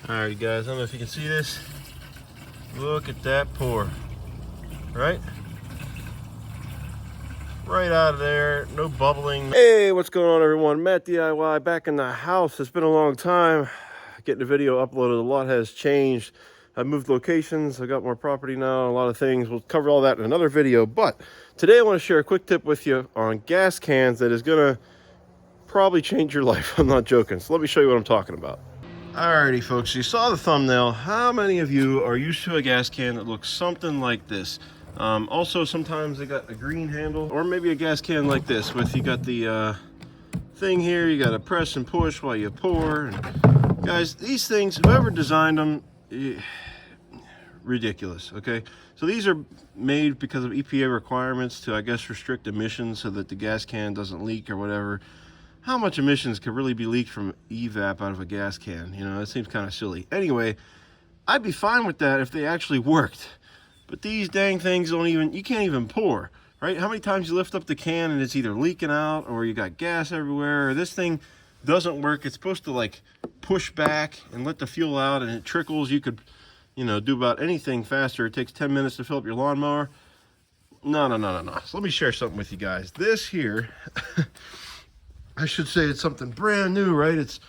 Alright guys, I don't know if you can see this. Look at that pour. Right? Right out of there, no bubbling. Hey, what's going on everyone? Matt DIY back in the house. It's been a long time getting the video uploaded. A lot has changed. I've moved locations, I got more property now, a lot of things. We'll cover all that in another video, but today I want to share a quick tip with you on gas cans that is gonna probably change your life. I'm not joking. So let me show you what I'm talking about. Alrighty folks, you saw the thumbnail. How many of you are used to a gas can that looks something like this? Also, sometimes they got a green handle, or maybe a gas can like this with you got the thing here, you got to press and push while you pour. And guys, these things, whoever designed them, ridiculous. Okay, so these are made because of EPA requirements to, I guess, restrict emissions so that the gas can doesn't leak or whatever. How much emissions could really be leaked from evap out of a gas can? You know, that seems kind of silly. Anyway, I'd be fine with that if they actually worked. But these dang things don't even, you can't even pour, right? How many times you lift up the can and it's either leaking out or you got gas everywhere, or this thing doesn't work. It's supposed to like push back and let the fuel out and it trickles. You could, you know, do about anything faster. It takes 10 minutes to fill up your lawnmower. No. So let me share something with you guys. This here, I should say it's something brand new, right? It's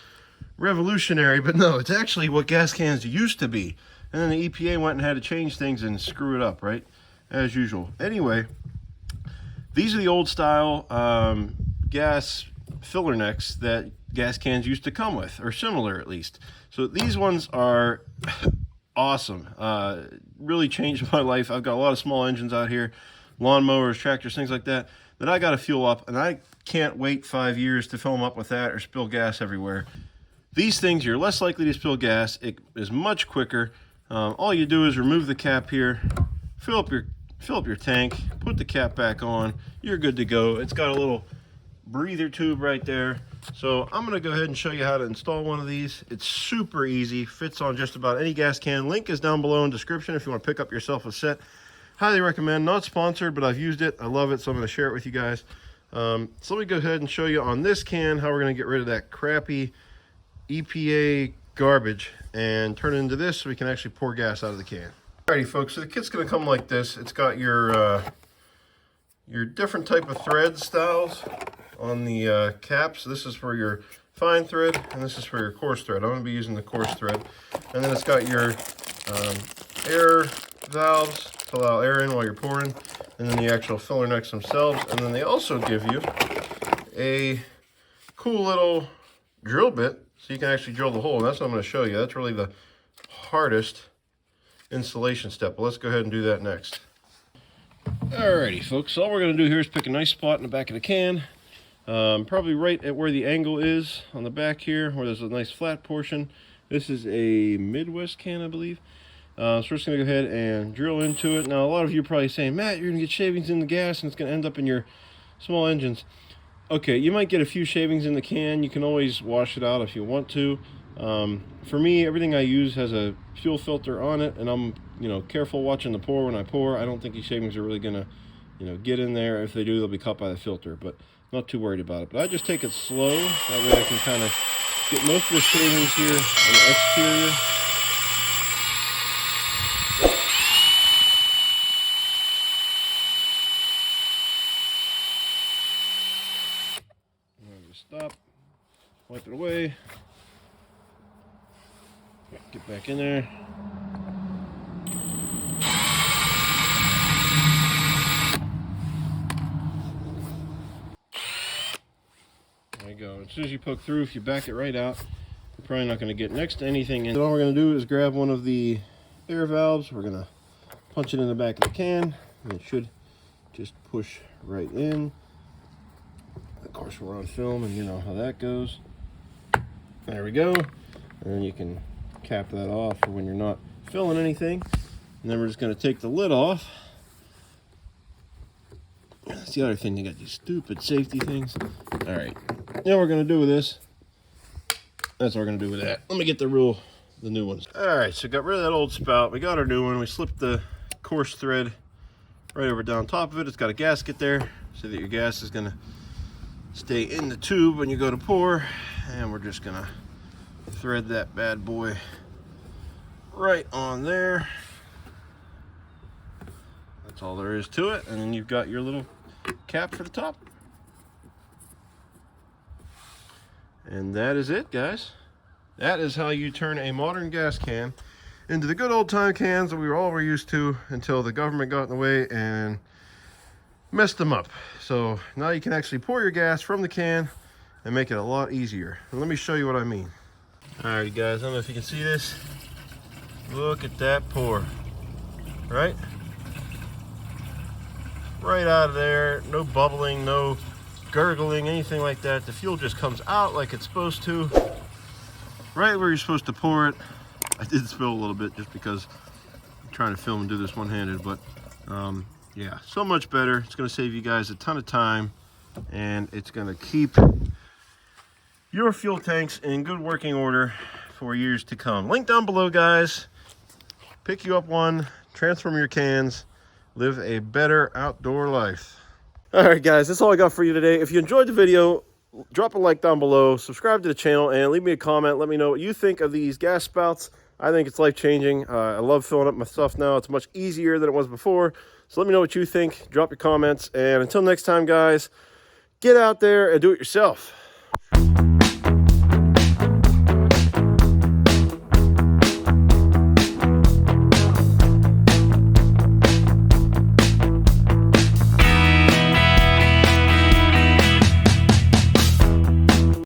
revolutionary, but no, it's actually what gas cans used to be. And then the EPA went and had to change things and screw it up, right? As usual. Anyway, these are the old style gas filler necks that gas cans used to come with, or similar at least. So these ones are awesome. Really changed my life. I've got a lot of small engines out here, lawnmowers, tractors, things like that, that I got to fuel up, and I can't wait 5 years to fill them up with that or spill gas everywhere. These things, you're less likely to spill gas. It is much quicker. All you do is remove the cap here, fill up your tank, put the cap back on, you're good to go. It's got a little breather tube right there. So I'm gonna go ahead and show you how to install one of these. It's super easy, fits on just about any gas can. Link is down below in the description if you want to pick up yourself a set. Highly recommend. Not sponsored, but I've used it. I love it, so I'm gonna share it with you guys. So let me go ahead and show you on this can how we're gonna get rid of that crappy EPA garbage and turn it into this so we can actually pour gas out of the can. Alrighty folks, so the kit's gonna come like this. It's got your different type of thread styles on the caps. This is for your fine thread and this is for your coarse thread. I'm gonna be using the coarse thread. And then it's got your air valves to allow air in while you're pouring, and then the actual filler necks themselves. And then they also give you a cool little drill bit so you can actually drill the hole. And that's what I'm going to show you. That's really the hardest installation step. But let's go ahead and do that next. Alrighty folks, so all we're going to do here is pick a nice spot in the back of the can, probably right at where the angle is on the back here, where there's a nice flat portion. This is a Midwest can, I believe. So we're just going to go ahead and drill into it. Now a lot of you are probably saying, Matt, you're going to get shavings in the gas and it's going to end up in your small engines. Okay, you might get a few shavings in the can. You can always wash it out if you want to. For me, everything I use has a fuel filter on it, and I'm, you know, careful watching the pour when I pour. I don't think these shavings are really gonna, you know, get in there. If they do, they'll be caught by the filter, but not too worried about it. But I just take it slow. That way I can kind of get most of the shavings here on the exterior. Stop, wipe it away, get back in there. There you go. As soon as you poke through, if you back it right out, you're probably not going to get next to anything. And all we're going to do is grab one of the air valves. We're going to punch it in the back of the can, and it should just push right in. Of course, we're on film and you know how that goes. There we go. And then you can cap that off for when you're not filling anything. And then we're just going to take the lid off. That's the other thing, they got these stupid safety things. All right, now we're going to do with this. That's what we're going to do with that. Let me get the new ones. All right, so got rid of that old spout. We got our new one. We slipped the coarse thread right over down top of it. It's got a gasket there so that your gas is going to stay in the tube when you go to pour, and we're just gonna thread that bad boy right on there. That's all there is to it. And then you've got your little cap for the top. And that is it, guys. That is how you turn a modern gas can into the good old time cans that we were all used to until the government got in the way and messed them up. So now you can actually pour your gas from the can and make it a lot easier. And let me show you what I mean. Alright guys, I don't know if you can see this. Look at that pour. Right? Right out of there. No bubbling, no gurgling, anything like that. The fuel just comes out like it's supposed to. Right where you're supposed to pour it. I did spill a little bit just because I'm trying to film and do this one-handed, but yeah, so much better. It's going to save you guys a ton of time, and it's going to keep your fuel tanks in good working order for years to come. Link down below, guys. Pick you up one, transform your cans, live a better outdoor life. All right, guys, that's all I got for you today. If you enjoyed the video, drop a like down below, subscribe to the channel, and leave me a comment. Let me know what you think of these gas spouts. I think it's life-changing. I love filling up my stuff now. It's much easier than it was before. So let me know what you think. Drop your comments. And until next time, guys, get out there and do it yourself.